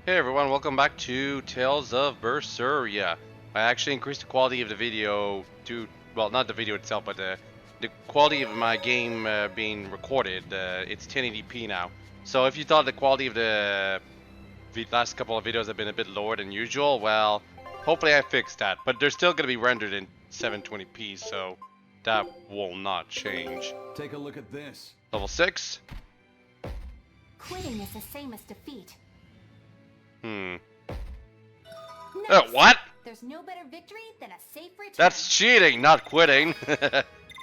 Hey everyone, welcome back to Tales of Berseria. I actually increased the quality of the video to, well, not the video itself, but the quality of my game being recorded. It's 1080p now. So if you thought the quality of the last couple of videos have been a bit lower than usual, well, hopefully I fixed that. But they're still going to be rendered in 720p, so that will not change. Take a look at this. Level 6. Quitting is the same as defeat. What? There's no better victory than a safe return. That's cheating, not quitting.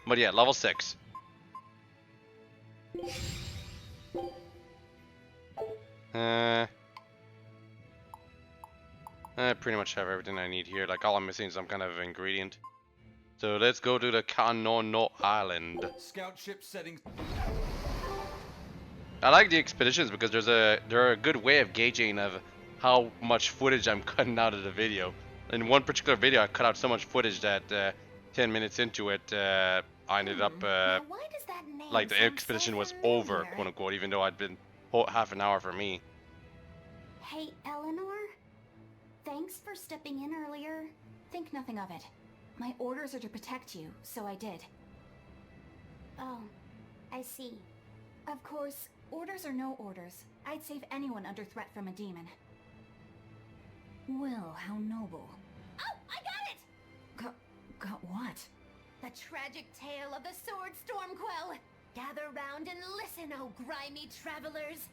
But yeah, level 6. I pretty much have everything I need here. Like all I'm missing is some kind of ingredient. So let's go to the Kanono Island. Scout ship settings. I like the expeditions because they're a good way of gauging of how much footage I'm cutting out of the video. In one particular video, I cut out so much footage that 10 minutes into it, I ended up Now why does that name like the sound expedition so was over, familiar? quote unquote, even though I'd been half an hour for me. Hey, Elinor? Thanks for stepping in earlier. Think nothing of it. My orders are to protect you, so I did. Oh, I see. Of course, orders are no orders. I'd save anyone under threat from a demon. Well, how noble. Oh, I got it! Got what? The tragic tale of the sword Stormquell. Gather round and listen, oh grimy travelers.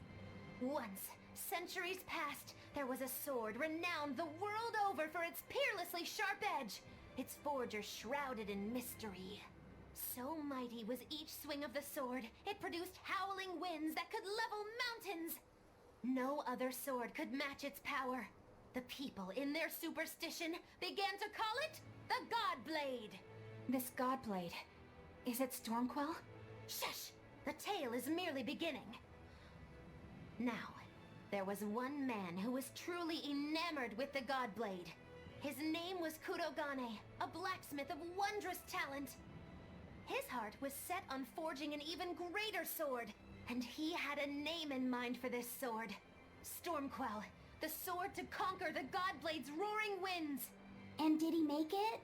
Once, centuries past, there was a sword renowned the world over for its peerlessly sharp edge. Its forger shrouded in mystery. So mighty was each swing of the sword, it produced howling winds that could level mountains. No other sword could match its power. The people, in their superstition, began to call it the God Blade. This God Blade, is it Stormquell? Shush! The tale is merely beginning. Now, there was one man who was truly enamored with the God Blade. His name was Kurogane, a blacksmith of wondrous talent. His heart was set on forging an even greater sword, and he had a name in mind for this sword. Stormquell, the sword to conquer the Godblade's roaring winds. And did he make it?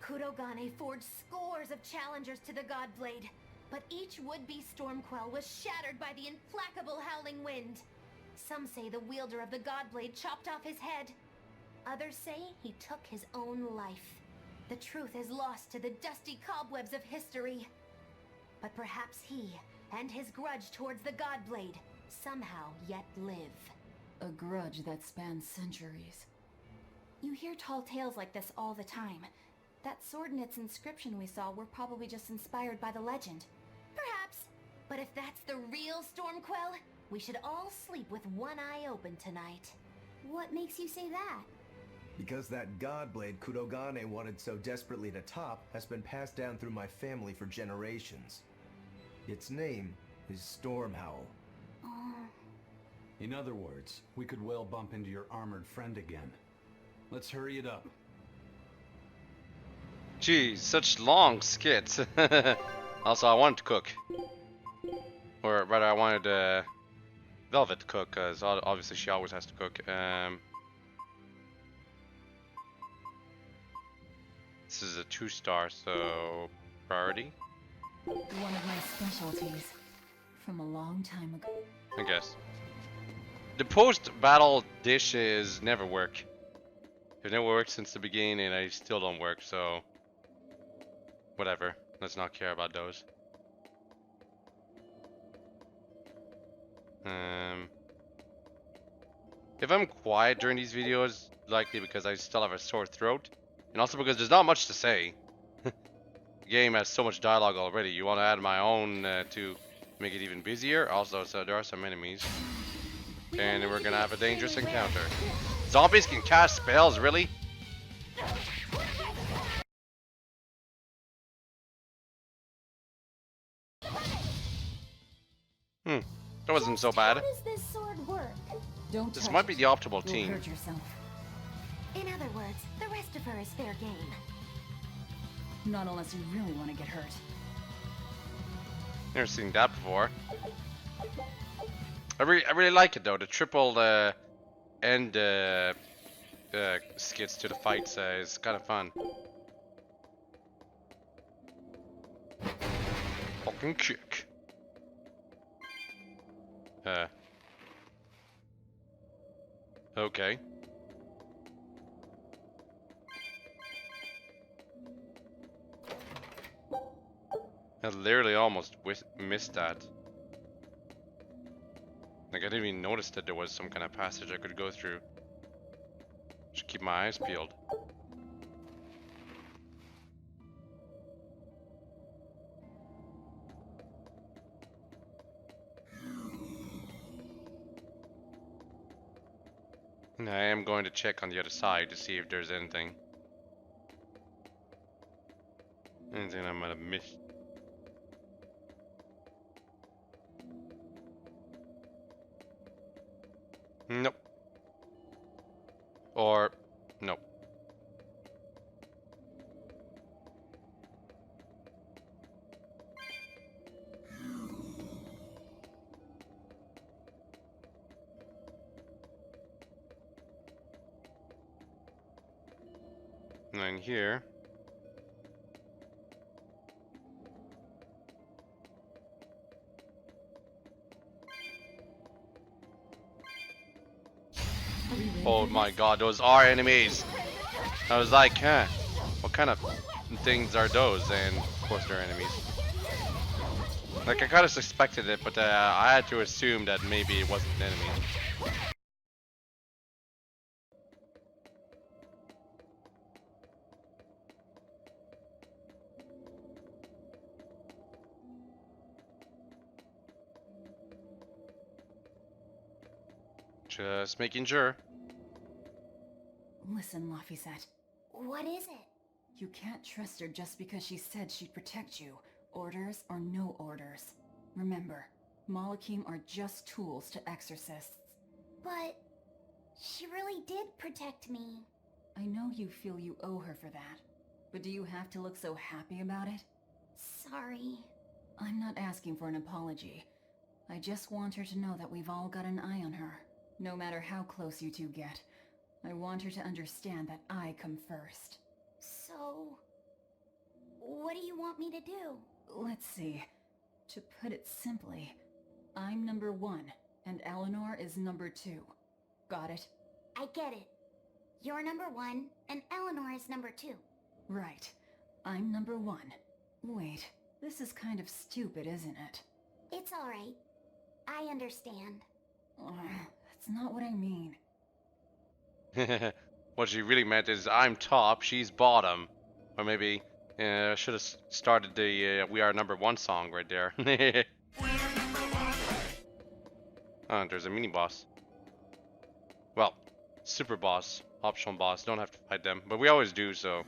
Kurogane forged scores of challengers to the Godblade, but each would-be Stormquell was shattered by the implacable howling wind. Some say the wielder of the Godblade chopped off his head. Others say he took his own life. The truth is lost to the dusty cobwebs of history. But perhaps he, and his grudge towards the Godblade, somehow yet live. A grudge that spans centuries. You hear tall tales like this all the time. That sword and its inscription we saw were probably just inspired by the legend. Perhaps. But if that's the real Stormquell, we should all sleep with one eye open tonight. What makes you say that? Because that Godblade Kurogane wanted so desperately to top has been passed down through my family for generations. Its name is Stormhowl. In other words, we could well bump into your armored friend again. Let's hurry it up. Geez, such long skits. Also, I wanted to cook. Or rather, I wanted Velvet to cook, because obviously she always has to cook. This is a 2-star, so priority, One of my specialties. From a long time ago. I guess. The post-battle dishes never work. They've never worked since the beginning, and they still don't work, so whatever. Let's not care about those. If I'm quiet during these videos, likely because I still have a sore throat, and also because there's not much to say. The game has so much dialogue already. You want to add my own to make it even busier. Also, so there are some enemies, and then we're gonna have a dangerous encounter. Zombies can cast spells, really? That wasn't so bad. How does this sword work? Don't This touch might be it. the optimal You'll team. hurt yourself. In other words, the rest of her is fair game. Not unless you really want to get hurt. Never seen that before. I really like it though. The triple end skits to the fights is kind of fun. Fucking kick. Okay. I literally almost missed that. Like, I didn't even notice that there was some kind of passage I could go through. Just keep my eyes peeled. And I am going to check on the other side to see if there's anything. Anything I might have missed. Nope. Or, nope. And then here. Oh my god, those are enemies! I was like, huh, what kind of things are those? And of course they're enemies. Like, I kind of suspected it, but I had to assume that maybe it wasn't an enemy. Just making sure. Listen, Laphicet. What is it? You can't trust her just because she said she'd protect you. Orders or no orders. Remember, Malakim are just tools to exorcists. But she really did protect me. I know you feel you owe her for that. But do you have to look so happy about it? Sorry. I'm not asking for an apology. I just want her to know that we've all got an eye on her. No matter how close you two get. I want her to understand that I come first. So, what do you want me to do? Let's see. To put it simply, I'm number 1, and Elinor is number 2. Got it? I get it. You're number 1, and Elinor is number 2. Right. I'm number 1. Wait, this is kind of stupid, isn't it? It's alright. I understand. That's not what I mean. What she really meant is I'm top, she's bottom. Or maybe I should have started the We Are Number One song right there. Oh, there's a mini boss. Well, super boss, optional boss. Don't have to fight them, but we always do so.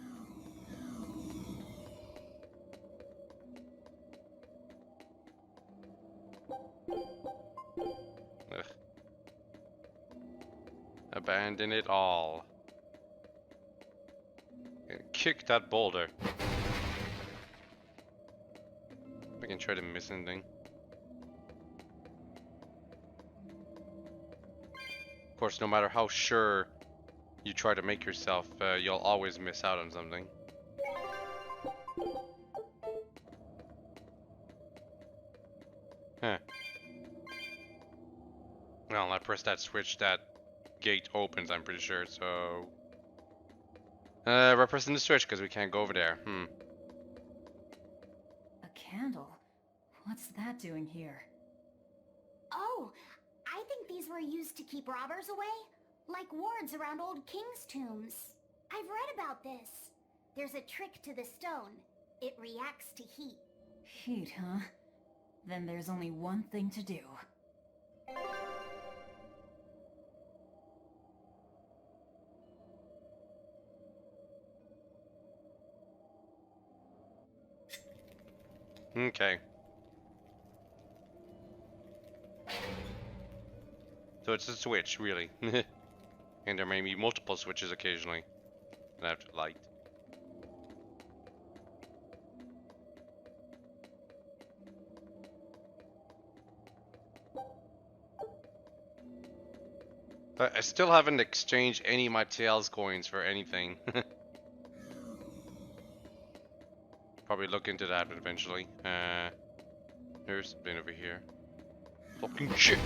Ugh. Abandon it all. And kick that boulder. If I can try to miss anything. Of course, no matter how sure you try to make yourself, you'll always miss out on something. Huh. Well, I press that switch, that gate opens, I'm pretty sure, so... we're pressing the switch because we can't go over there. A candle? What's that doing here? Oh, I think these were used to keep robbers away, like wards around old kings' tombs. I've read about this. There's a trick to the stone. It reacts to heat. Heat, huh? Then there's only one thing to do. Okay. So it's a switch, really. And there may be multiple switches occasionally that I have to light. I still haven't exchanged any of my Tails coins for anything. Probably look into that eventually. There's something over here. Fucking shit!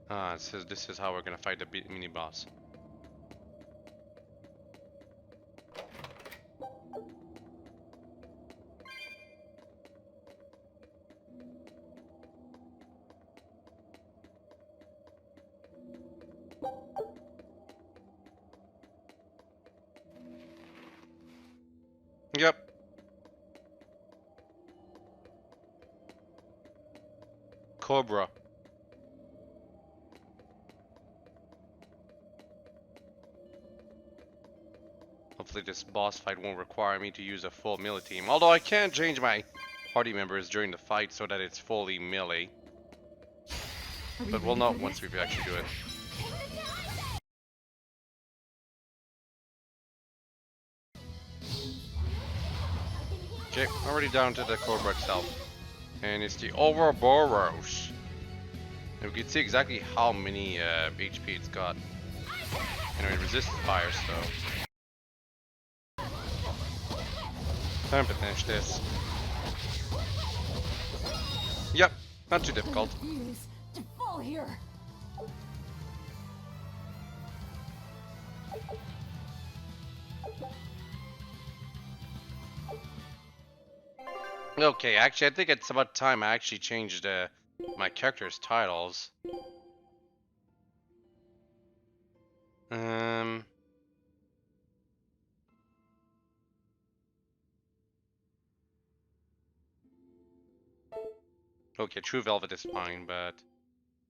Ah, it says this is how we're gonna fight the mini boss. Yep. Cobra. Hopefully this boss fight won't require me to use a full melee team. Although I can change my party members during the fight so that it's fully melee. But we'll know once we actually do it. Okay, already down to the Cobra itself. And it's the Ouroboros. And we can see exactly how many HP it's got. And it resists fire, so... Time to finish this. Yep, not too difficult. To fall here. Okay, actually, I think it's about time I actually changed my character's titles. Okay, True Velvet is fine, but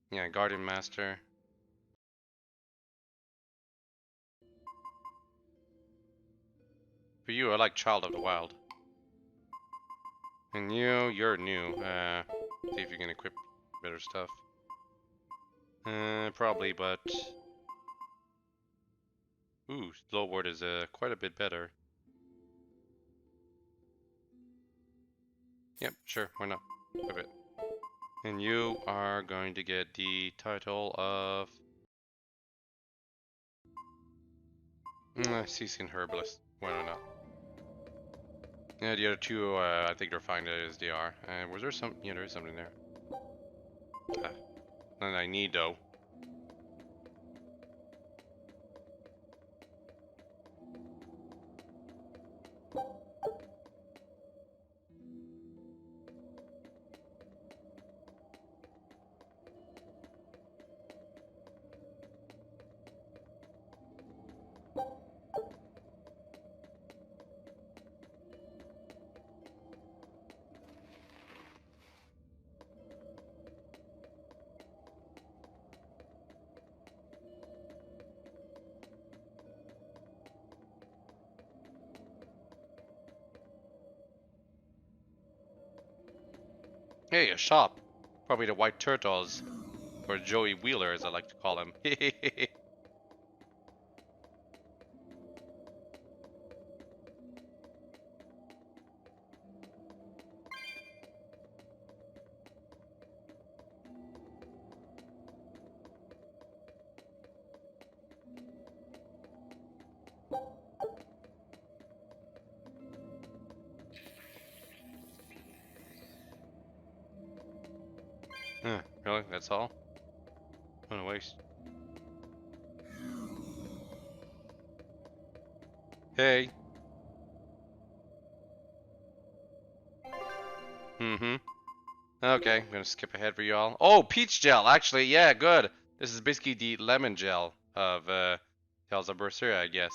yeah, Guardian Master. For you, I like Child of the Wild. And you're new. See if you can equip better stuff. Probably, but... Ooh, Slow Word is quite a bit better. Yep, sure, why not? Equip it. And you are going to get the title of... Seasoned Herbalist. Why not? Yeah, the other two, I think they're fine as they are. Was there some... Yeah, there is something there. Nothing I need, though. Hey, a shop. Probably the White Turtles. Or Joey Wheeler, as I like to call him. Really? That's all? What a waste. Hey. Okay, I'm gonna skip ahead for y'all. Oh, peach gel, actually, yeah, good. This is basically the lemon gel of Tales of Berseria, I guess.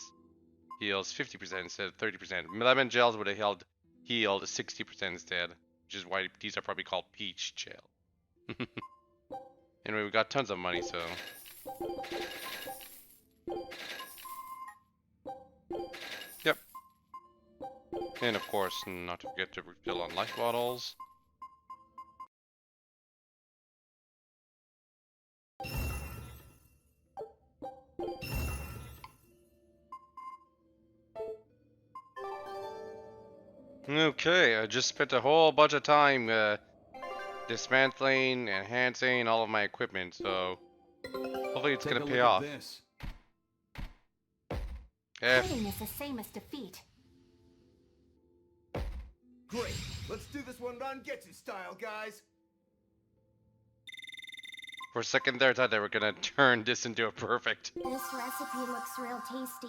Heals 50% instead of 30%. Lemon gels would have healed 60% instead, which is why these are probably called peach gel. Anyway, we got tons of money, so... Yep. And of course, not to forget to refill on life bottles. Okay, I just spent a whole bunch of time dismantling, enhancing all of my equipment, so hopefully it's Take gonna a pay look off. at this. Quitting is the same as defeat. Great. Let's do this one on Getsu style, guys. For a second there, I thought they were gonna turn this into a perfect. This recipe looks real tasty.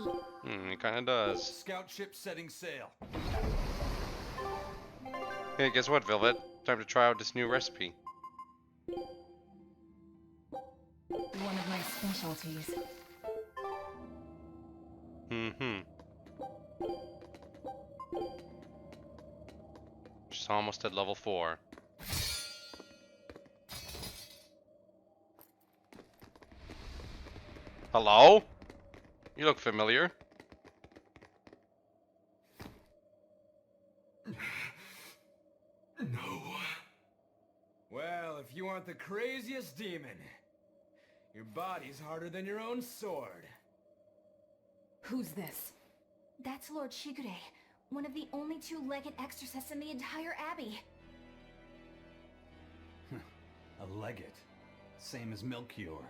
It kinda does. Scout ship setting sail. Hey, guess what, Velvet? Time to try out this new recipe. One of my specialties. She's almost at level 4. Hello? You look familiar. No. Well, if you aren't the craziest demon, your body's harder than your own sword. Who's this? That's Lord Shigure, one of the only two-legged exorcists in the entire abbey. A legate. Same as Melchior.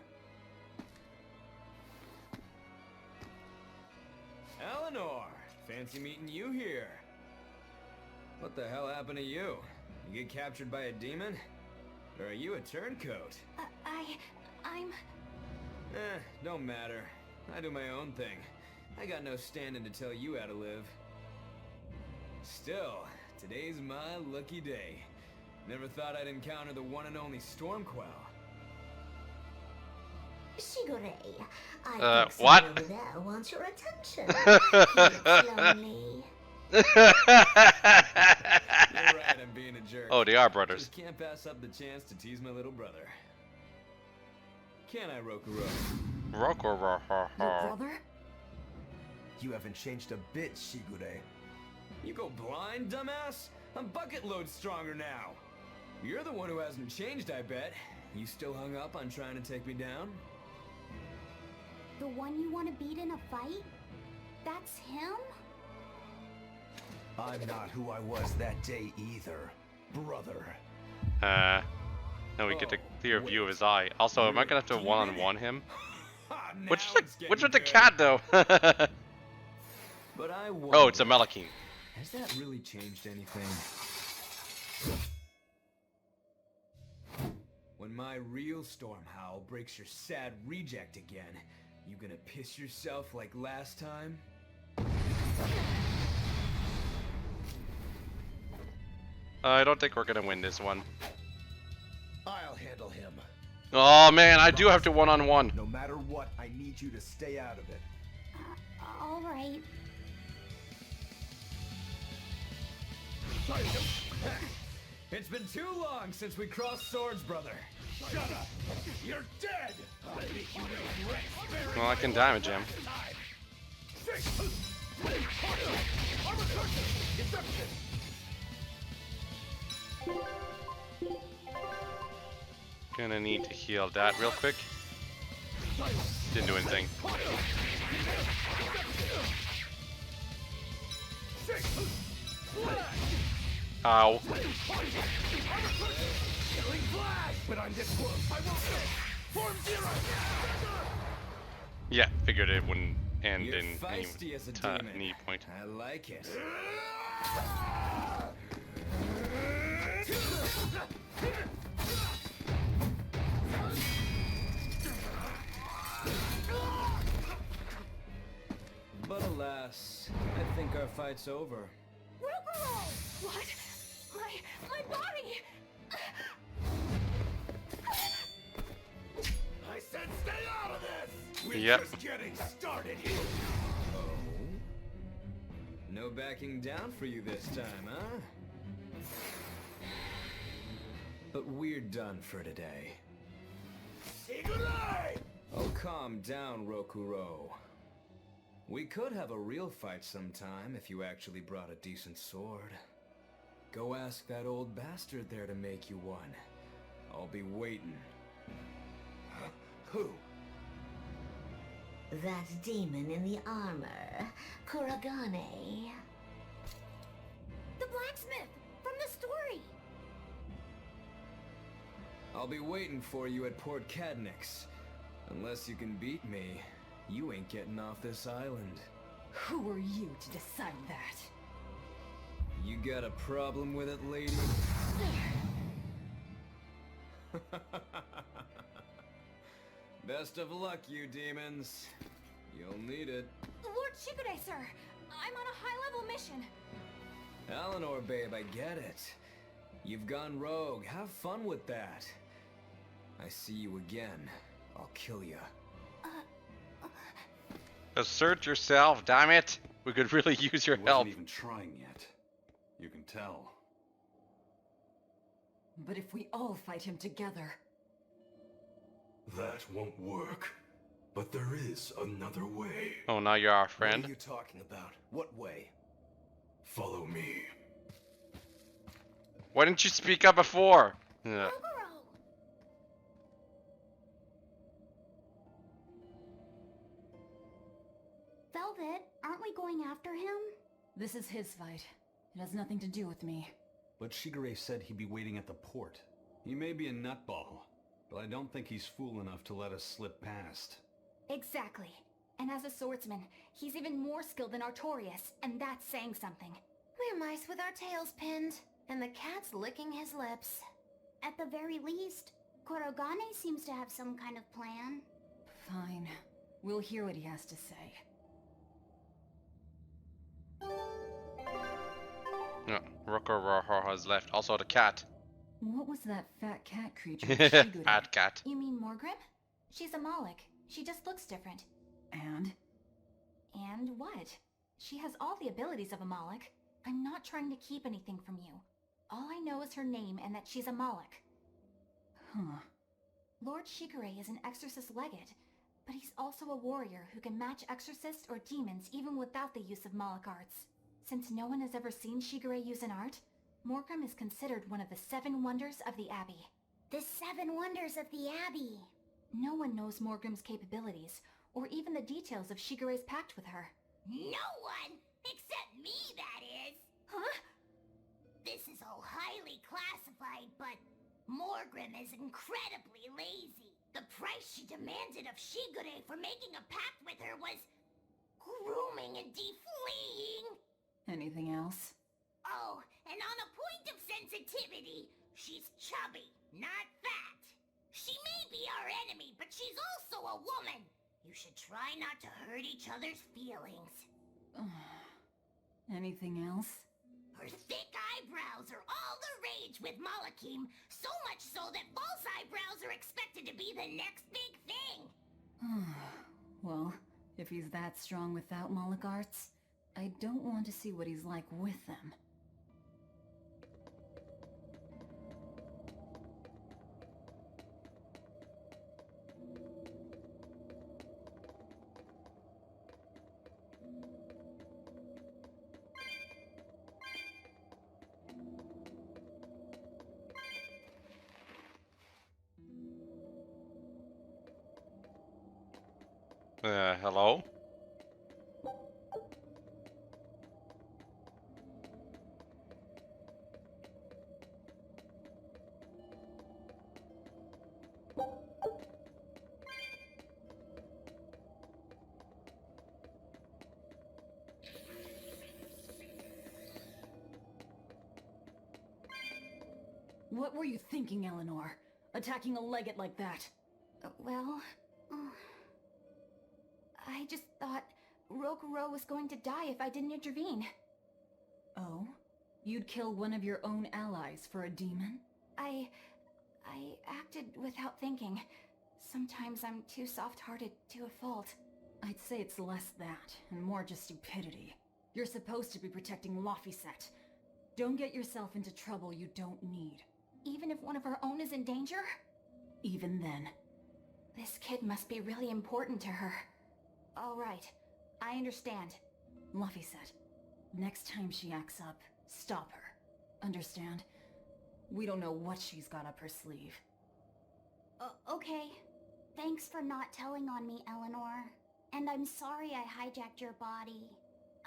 Elinor, fancy meeting you here. What the hell happened to you? You get captured by a demon? Or are you a turncoat? I'm... Don't matter. I do my own thing. I got no standing to tell you how to live. Still, today's my lucky day. Never thought I'd encounter the one and only Stormquell. Shigure, what? over there wants your attention. Looks lonely. You're right, I'm being a jerk. Oh, they are brothers. Just can't pass up the chance to tease my little brother. Can I, Rokuro? Your brother? You haven't changed a bit, Shigure. You go blind, dumbass? I'm bucket load stronger now. You're the one who hasn't changed, I bet. You still hung up on trying to take me down? The one you want to beat in a fight? That's him? I'm not who I was that day either, brother. Now we get a clear view of his eye. Also, am I gonna have to one-on-one him? Which with the cat though? But I Oh, it's a Malakine. Has that really changed anything? When my real Stormhowl breaks your sad reject again, you gonna piss yourself like last time? I don't think we're gonna win this one. I'll handle him. Oh man, I do have to one-on-one. No matter what, I need you to stay out of it. All right. It's been too long since we crossed swords, brother. Shut up! You're dead! Well, I can damage him. Gonna need to heal that real quick. Didn't do anything. Ow. Yeah, figured it wouldn't end You're in any feisty as a demon. knee point. I like it. But alas, I think our fight's over. Rokuro! What? My body! I said stay out of this! We're Yep. just getting started here! No backing down for you this time, huh? But we're done for today. Shigure! Oh, calm down, Rokuro. We could have a real fight sometime if you actually brought a decent sword. Go ask that old bastard there to make you one. I'll be waiting. Who? That demon in the armor, Kuragane. The blacksmith from the story. I'll be waiting for you at Port Cadnix. Unless you can beat me, you ain't getting off this island. Who are you to decide that? You got a problem with it, lady? Best of luck, you demons. You'll need it. Lord Shigure, sir! I'm on a high-level mission. Elinor, babe, I get it. You've gone rogue. Have fun with that. I see you again. I'll kill you. Assert yourself, damn it! We could really use your He help. wasn't even trying yet. You can tell. But if we all fight him together... That won't work. But there is another way. Oh, now you're our What friend. are you talking about? What way? Follow me. Why didn't you speak up before? Yeah. Ogoro! Velvet, aren't we going after him? This is his fight. It has nothing to do with me. But Shigure said he'd be waiting at the port. He may be a nutball, but I don't think he's fool enough to let us slip past. Exactly. And as a swordsman, he's even more skilled than Artorias, and that's saying something. We're mice with our tails pinned, and the cat's licking his lips. At the very least, Kurogane seems to have some kind of plan. Fine. We'll hear what he has to say. No, Rokororo has left. Also the cat. What was that fat cat creature? Shigure? Fat cat. You mean Morgrim? She's a Moloch. She just looks different. And? And what? She has all the abilities of a Moloch. I'm not trying to keep anything from you. All I know is her name and that she's a Moloch. Huh. Lord Shigure is an exorcist legate, but he's also a warrior who can match exorcists or demons even without the use of Moloch arts. Since no one has ever seen Shigure use an art, Morgrim is considered one of the 7 wonders of the Abbey. The 7 wonders of the Abbey! No one knows Morgrim's capabilities, or even the details of Shigure's pact with her. No one! Except me, that is! Huh? This is all highly classified, but Morgrim is incredibly lazy. The price she demanded of Shigure for making a pact with her was grooming and defleeing. Anything else? Oh, and on a point of sensitivity, she's chubby, not fat. She may be our enemy, but she's also a woman. You should try not to hurt each other's feelings. Anything else? Her thick eyebrows are all the rage with Malakim, so much so that false eyebrows are expected to be the next big thing. Well, if he's that strong without Moloch arts, I don't want to see what he's like with them. Hello? What were you thinking, Elinor? Attacking a legate like that? Well... I just thought Rokuro was going to die if I didn't intervene. Oh? You'd kill one of your own allies for a demon? I acted without thinking. Sometimes I'm too soft-hearted to a fault. I'd say it's less that, and more just stupidity. You're supposed to be protecting Laphicet. Don't get yourself into trouble you don't need. Even if one of our own is in danger? Even then. This kid must be really important to her. All right, I understand. Laphicet, next time she acts up, stop her. Understand? We don't know what she's got up her sleeve. Okay. Thanks for not telling on me, Elinor. And I'm sorry I hijacked your body.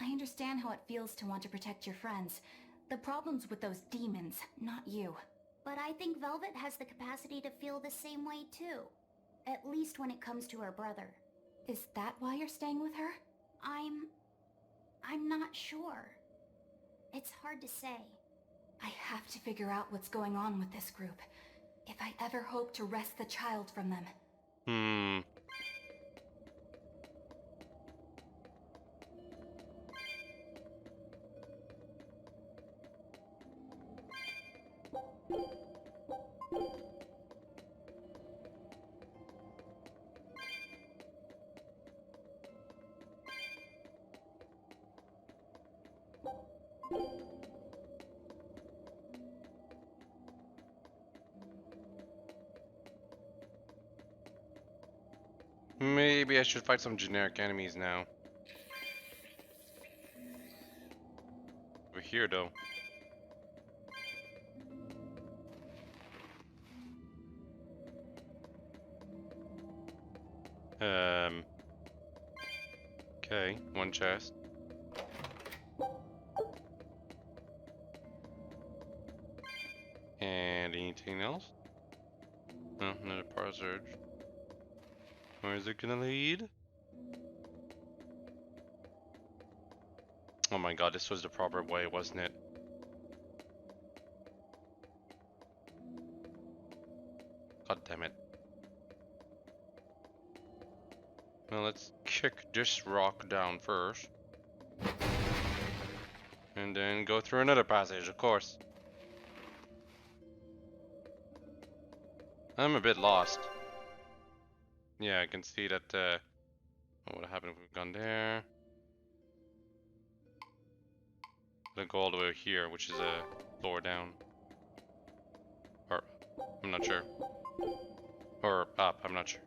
I understand how it feels to want to protect your friends. The problem's with those demons, not you. But I think Velvet has the capacity to feel the same way too. At least when it comes to her brother. Is that why you're staying with her? I'm not sure. It's hard to say. I have to figure out what's going on with this group. If I ever hope to wrest the child from them. Maybe I should fight some generic enemies now. Over here, though. Okay, one chest. And anything else? No, another power surge. Where is it gonna lead? Oh my god, this was the proper way, wasn't it? God damn it. Well, let's kick this rock down first. And then go through another passage, of course. I'm a bit lost. Yeah, I can see that, what would happen if we've gone there? Then go all the way here, which is a floor down. Or, I'm not sure. Or up, I'm not sure.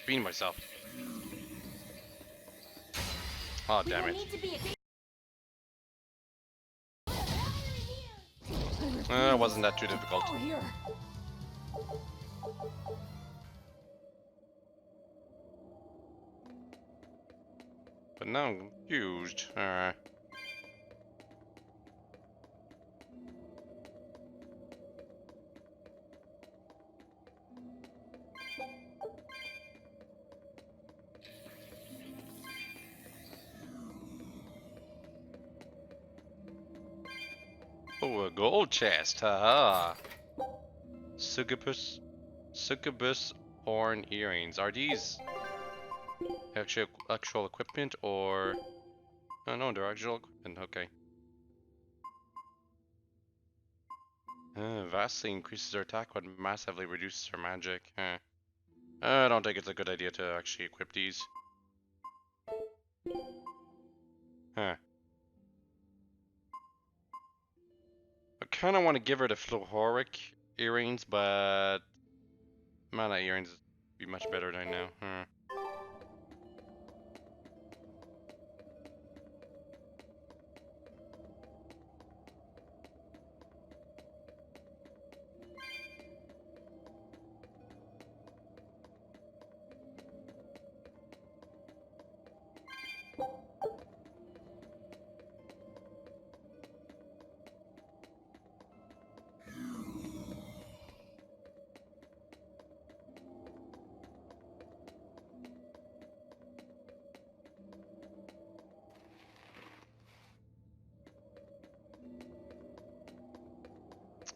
Beating myself. Oh, damn it. Wasn't that too difficult? But now I'm confused. Alright. Oh, a gold chest, haha. Succubus horn earrings. Are these actual equipment or? Oh no, they're actual equipment. Okay. Vastly increases her attack but massively reduces her magic. I don't think it's a good idea to actually equip these. Huh. I kind of want to give her the fluoric earrings, but mana earrings would be much better right now.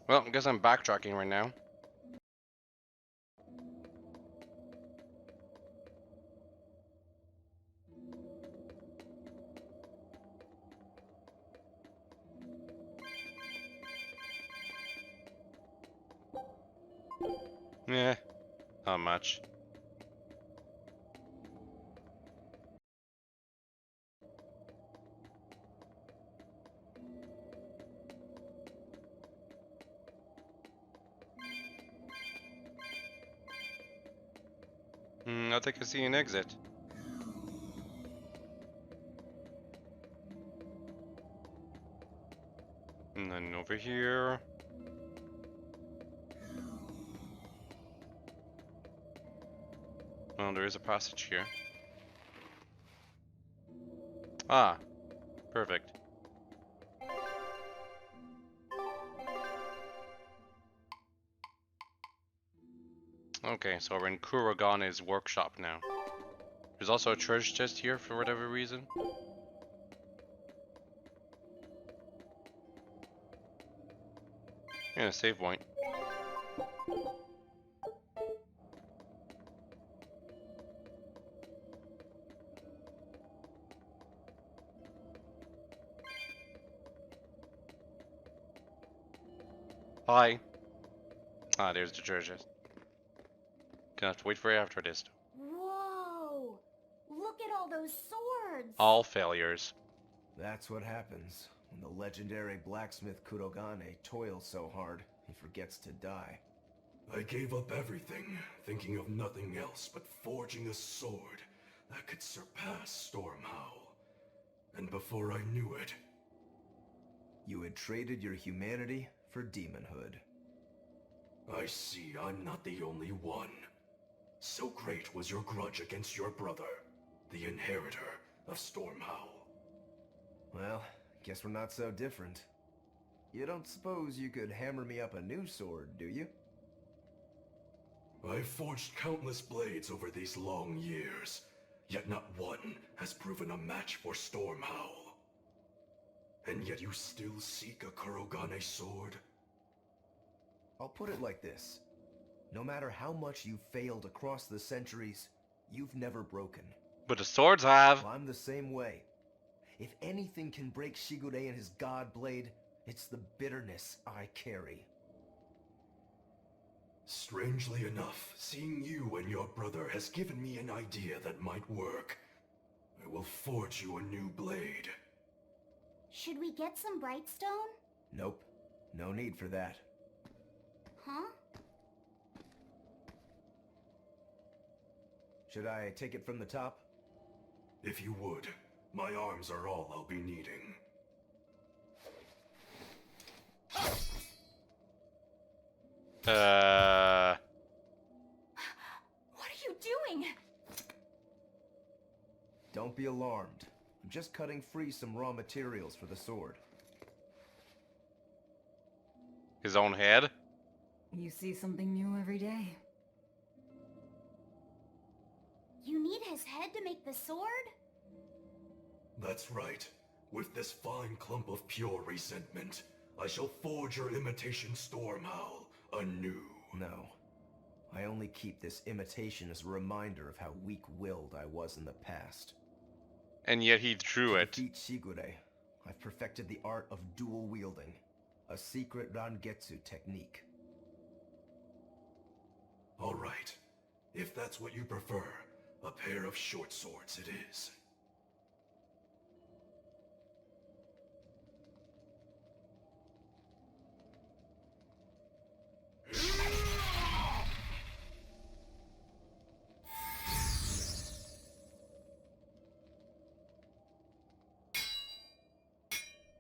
Well, I guess I'm backtracking right now. Yeah, not much. I think I see an exit. And then over here. Well, there is a passage here. Ah, perfect. Okay, so we're in Kuragane's workshop now. There's also a treasure chest here for whatever reason. Yeah, save point. Hi. Ah, there's the treasure chest. Gonna have to wait for you after this. Whoa! Look at all those swords! All failures. That's what happens when the legendary blacksmith Kurogane toils so hard he forgets to die. I gave up everything, thinking of nothing else but forging a sword that could surpass Stormhowl. And before I knew it, You had traded your humanity for demonhood. I see I'm not the only one. So great was your grudge against your brother, the inheritor of Stormhowl. Well, guess we're not so different. You don't suppose you could hammer me up a new sword, do you? I've forged countless blades over these long years, yet not one has proven a match for Stormhowl. And yet you still seek a Kurogane sword? I'll put it like this. No matter how much you've failed across the centuries, you've never broken. But the swords have. Well, I'm the same way. If anything can break Shigure and his god blade, it's the bitterness I carry. Strangely enough, seeing you and your brother has given me an idea that might work. I will forge you a new blade. Should we get some Brightstone? Nope. No need for that. Huh? Should I take it from the top? If you would, my arms are all I'll be needing. What are you doing? Don't be alarmed. I'm just cutting free some raw materials for the sword. His own head? You see something new every day. You need his head to make the sword? That's right. With this fine clump of pure resentment, I shall forge your imitation Stormhowl anew. No. I only keep this imitation as a reminder of how weak-willed I was in the past. And yet he drew To it. defeat Shigure, I've perfected the art of dual wielding, a secret Rangetsu technique. All right. If that's what you prefer, a pair of short swords it is.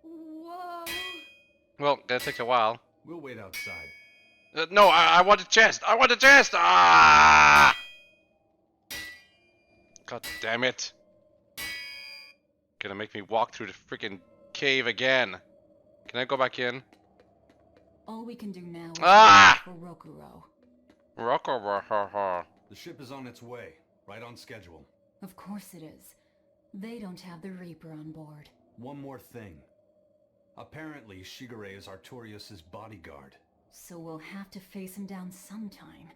Whoa! Well, that takes a while. We'll wait outside. No, I want a chest! I want a chest! Ah! God damn it. Gonna make me walk through the freaking cave again. Can I go back in? All we can do now is Ah! wait for Rokuro. Rock. The ship is on its way, right on schedule. Of course it is. They don't have the Reaper on board. One more thing. Apparently, Shigure is Artorius' bodyguard. So we'll have to face him down sometime,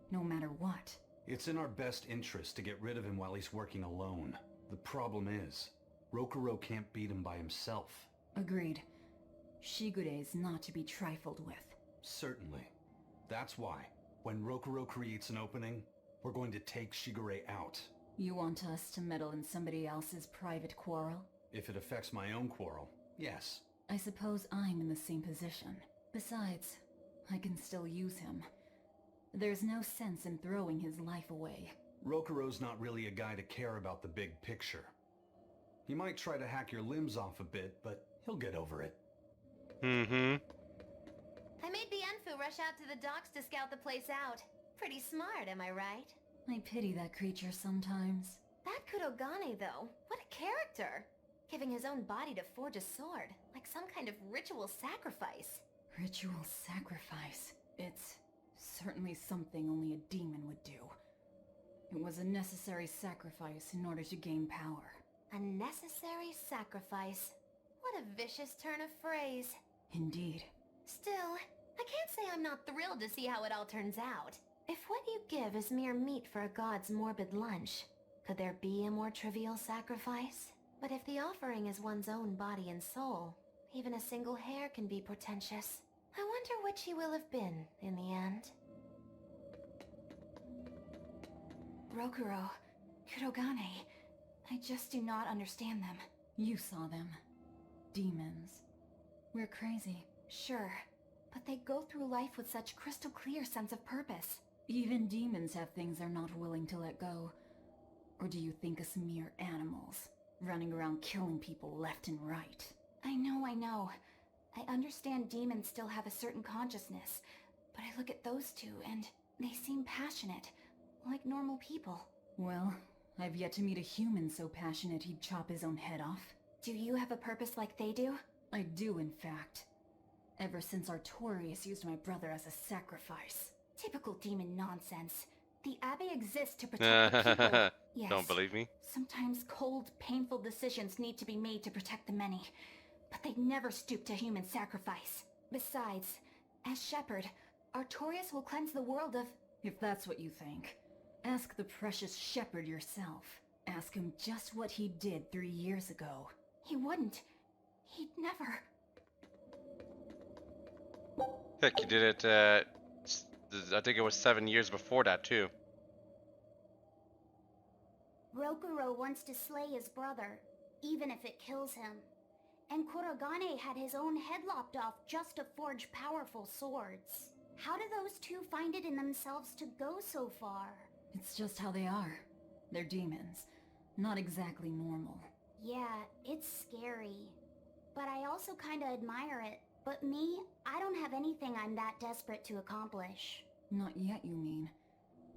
no matter what. It's in our best interest to get rid of him while he's working alone. The problem is, Rokuro can't beat him by himself. Agreed. Shigure is not to be trifled with. Certainly. That's why, when Rokuro creates an opening, we're going to take Shigure out. You want us to meddle in somebody else's private quarrel? If it affects my own quarrel, yes. I suppose I'm in the same position. Besides, I can still use him. There's no sense in throwing his life away. Rokuro's not really a guy to care about the big picture. He might try to hack your limbs off a bit, but he'll get over it. Mm-hmm. I made the Enfu rush out to the docks to scout the place out. Pretty smart, am I right? I pity that creature sometimes. That Kurogane, though, what a character! Giving his own body to forge a sword, like some kind of ritual sacrifice. Ritual sacrifice. It's certainly something only a demon would do. It was a necessary sacrifice in order to gain power. A necessary sacrifice. What a vicious turn of phrase. Indeed. Still, I can't say I'm not thrilled to see how it all turns out. If what you give is mere meat for a god's morbid lunch, could there be a more trivial sacrifice? But if the offering is one's own body and soul, even a single hair can be portentous. I wonder which he will have been in the end. Rokuro, Kurogane, I just do not understand them. You saw them. Demons. We're crazy. Sure, but they go through life with such crystal clear sense of purpose. Even demons have things they're not willing to let go. Or do you think us mere animals, running around killing people left and right? I know. I understand demons still have a certain consciousness, but I look at those two and they seem passionate, like normal people. Well, I've yet to meet a human so passionate he'd chop his own head off. Do you have a purpose like they do? I do, in fact. Ever since Artorius used my brother as a sacrifice. Typical demon nonsense. The Abbey exists to protect the people. Yes. Don't believe me? Sometimes cold, painful decisions need to be made to protect the many, but they'd never stoop to human sacrifice. Besides, as shepherd, Artorius will cleanse the world of... If that's what you think, ask the precious shepherd yourself. Ask him just what he did 3 years ago. He wouldn't. He'd never. Heck, you did it, I think it was 7 years before that, too. Rokuro wants to slay his brother, even if it kills him. And Kurogane had his own head lopped off just to forge powerful swords. How do those two find it in themselves to go so far? It's just how they are. They're demons. Not exactly normal. Yeah, it's scary. But I also kinda admire it. But me, I don't have anything I'm that desperate to accomplish. Not yet, you mean.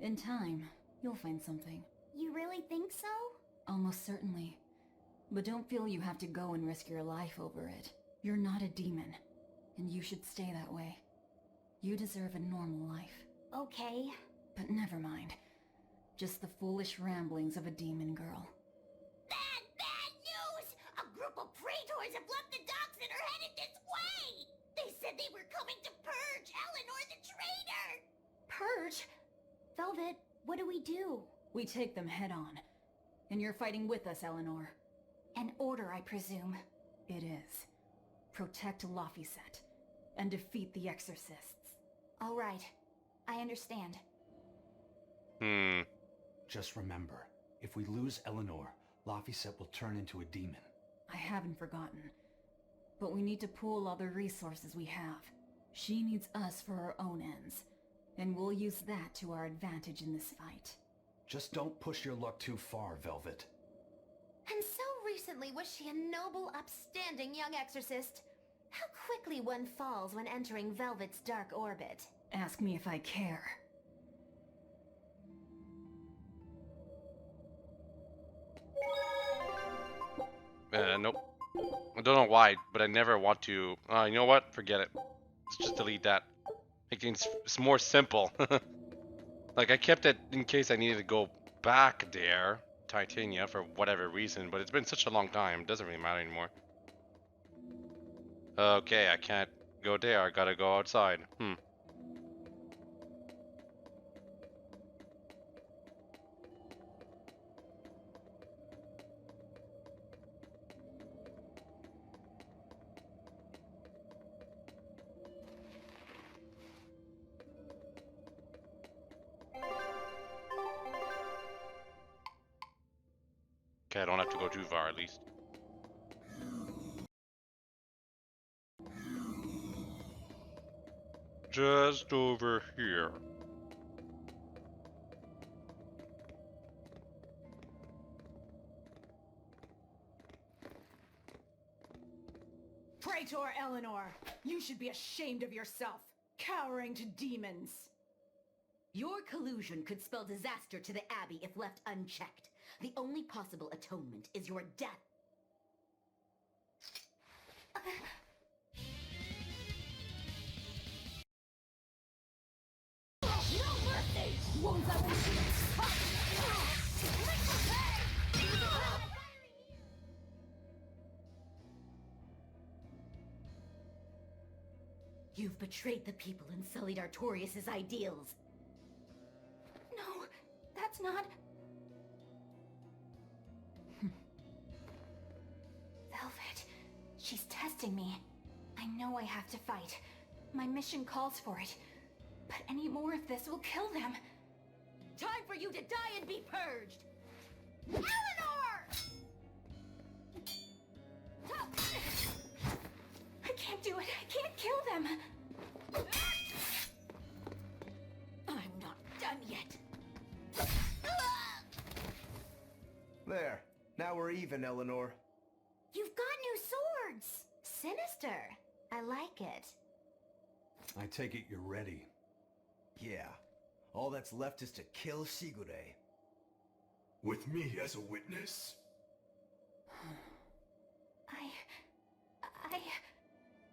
In time, you'll find something. You really think so? Almost certainly. But don't feel you have to go and risk your life over it. You're not a demon, and you should stay that way. You deserve a normal life. Okay. But never mind. Just the foolish ramblings of a demon girl. Bad news! A group of praetors have left the docks and are headed this way! They said they were coming to purge Elinor the traitor! Purge? Velvet, what do we do? We take them head on. And you're fighting with us, Elinor. An order, I presume. It is. Protect Laphicet, and defeat the Exorcists. All right. I understand. Just remember, if we lose Elinor, Laphicet will turn into a demon. I haven't forgotten. But we need to pool all the resources we have. She needs us for her own ends, and we'll use that to our advantage in this fight. Just don't push your luck too far, Velvet. And so recently was she a noble, upstanding young exorcist. How quickly one falls when entering Velvet's dark orbit. Ask me if I care. Nope. I don't know why, but I never want to... you know what? Forget it. Let's just delete that. Make things more simple. Like, I kept it in case I needed to go back there, Titania, for whatever reason, but it's been such a long time, it doesn't really matter anymore. Okay, I can't go there, I gotta go outside. Okay, I don't have to go too far, at least. Just over here. Praetor Elinor, you should be ashamed of yourself, cowering to demons. Your collusion could spell disaster to the Abbey if left unchecked. The only possible atonement is your death. You've betrayed the people and sullied Artorias' ideals. No, that's not... Velvet, she's testing me. I know I have to fight. My mission calls for it. But any more of this will kill them. Time for you to die and be purged! Elinor! I can't do it. I can't kill them. I'm not done yet. There. Now we're even, Elinor. You've got new swords! Sinister. I like it. I take it you're ready. Yeah. All that's left is to kill Shigure. With me as a witness. I...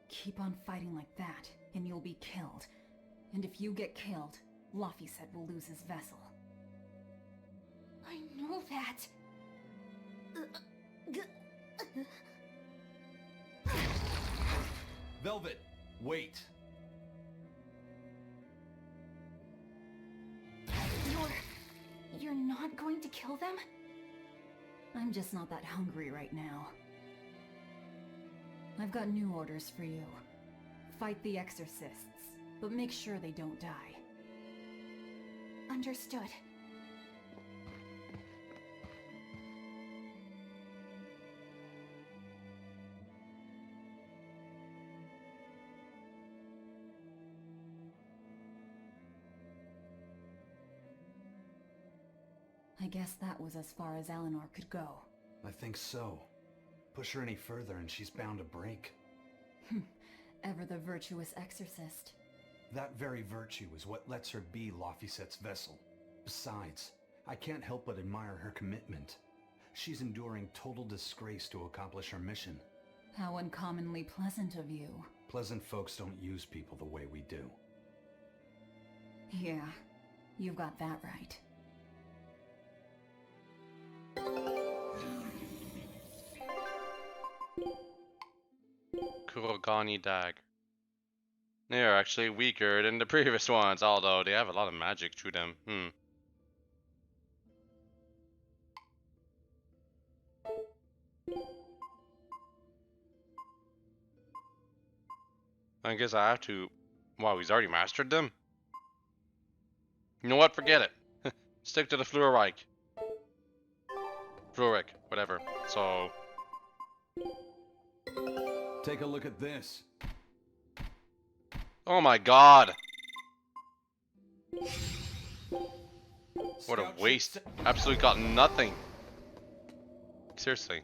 Keep on fighting like that, and you'll be killed. And if you get killed, Laphicet will lose his vessel. I know that. Velvet, wait. You're not going to kill them? I'm just not that hungry right now. I've got new orders for you. Fight the exorcists, but make sure they don't die. Understood. I guess that was as far as Elinor could go. I think so. Push her any further and she's bound to break. Ever the virtuous exorcist. That very virtue is what lets her be Laphicet's vessel. Besides, I can't help but admire her commitment. She's enduring total disgrace to accomplish her mission. How uncommonly pleasant of you. Pleasant folks don't use people the way we do. Yeah, you've got that right. Kurogani Dag. They are actually weaker than the previous ones, although they have a lot of magic to them. I guess I have to... Wow, he's already mastered them? You know what? Forget it. Stick to the Fluorike. Fluoric, whatever. So... Take a look at this. Oh my god! What a waste. Absolutely got nothing. Seriously.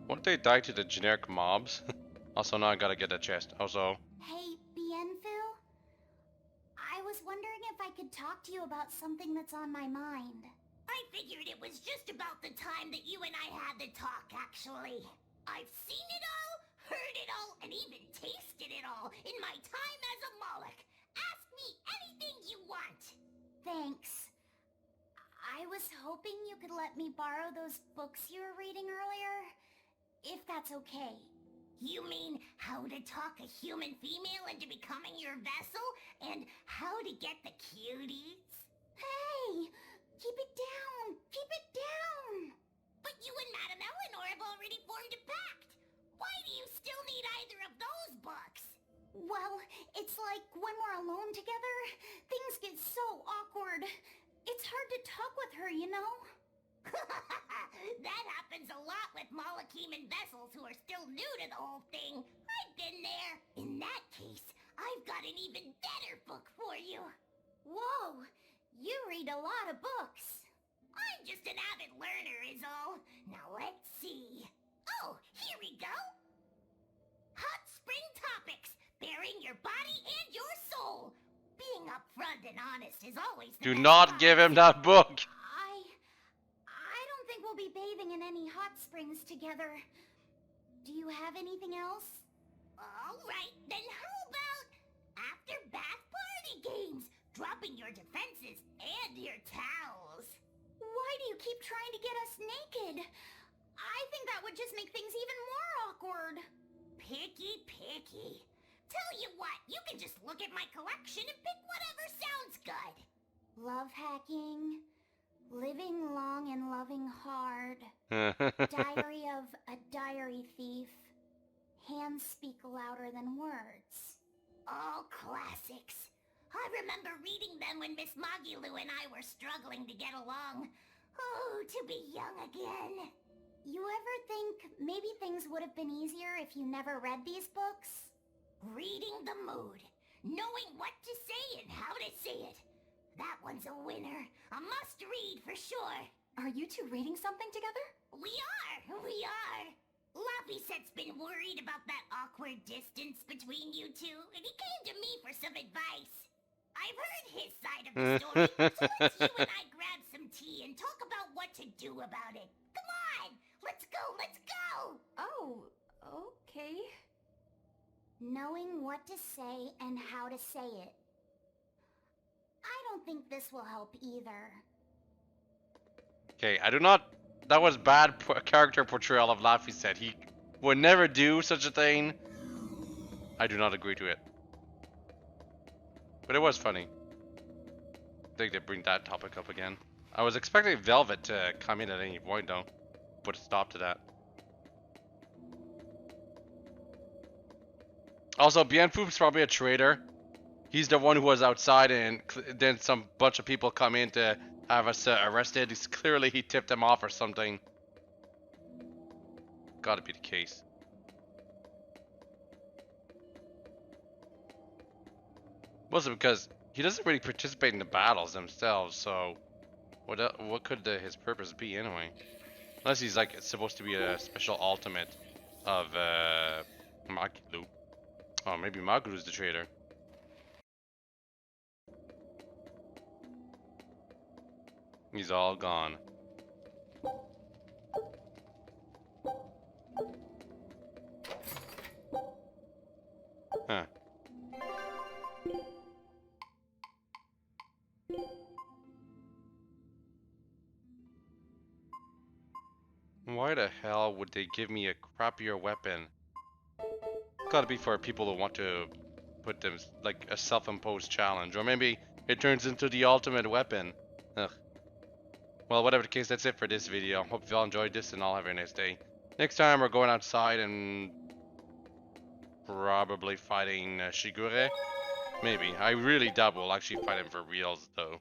Won't they die to the generic mobs? Also, now I gotta get a chest. Also... Hey, Bienfu? I was wondering if I could talk to you about something that's on my mind. I figured it was just about the time that you and I had the talk, actually. I've seen it all, heard it all, and even tasted it all in my time as a Moloch. Ask me anything you want. Thanks. I was hoping you could let me borrow those books you were reading earlier, if that's okay. You mean how to talk a human female into becoming your vessel, and how to get the cuties? Hey! Keep it down! Keep it down! But you and Madame Elinor have already formed a pact. Why do you still need either of those books? Well, it's like when we're alone together, things get so awkward. It's hard to talk with her, you know? That happens a lot with Molocheman vessels who are still new to the whole thing. I've been there. In that case, I've got an even better book for you. Whoa! You read a lot of books. I'm just an avid learner is all. Now let's see. Oh, here we go. Hot Spring Topics. Bearing your body and your soul. Being upfront and honest is always the Do best not give him that book! I don't think we'll be bathing in any hot springs together. Do you have anything else? Alright, then how about after bath party games? Dropping your defenses and your towels. Why do you keep trying to get us naked? I I think that would just make things even more awkward. Picky. Tell you what, you can just look at my collection and pick whatever sounds good. Love hacking, living long and loving hard, diary of a diary thief, hands speak louder than words. All classics. I remember reading them when Miss Magilu and I were struggling to get along. Oh, to be young again. You ever think maybe things would have been easier if you never read these books? Reading the mood. Knowing what to say and how to say it. That one's a winner. A must-read for sure. Are you two reading something together? We are. Laffysette's been worried about that awkward distance between you two, and he came to me for some advice. I've heard his side of the story, so let's you and I grab some tea and talk about what to do about it. Come on! Let's go! Oh, okay. Knowing what to say and how to say it. I don't think this will help either. Okay, I do not. That was bad character portrayal of Laffyset. He would never do such a thing. I do not agree to it. But it was funny. I think they bring that topic up again. I was expecting Velvet to come in at any point though. Put a stop to that. Also, Bienfu's probably a traitor. He's the one who was outside and then some bunch of people come in to have us arrested. He's clearly he tipped them off or something. Gotta be the case. Mostly because he doesn't really participate in the battles themselves, so what could his purpose be anyway? Unless he's like supposed to be a special ultimate of Magilu. Oh, maybe Maglu's the traitor. He's all gone. Huh. Why the hell would they give me a crappier weapon? Gotta be for people who want to put them like a self-imposed challenge, or maybe it turns into the ultimate weapon. Ugh. Well, whatever the case, that's it for this video. Hope you all enjoyed this and all have a nice day. Next time we're going outside and probably fighting Shigure. Maybe. I really doubt we'll actually fight him for reals though.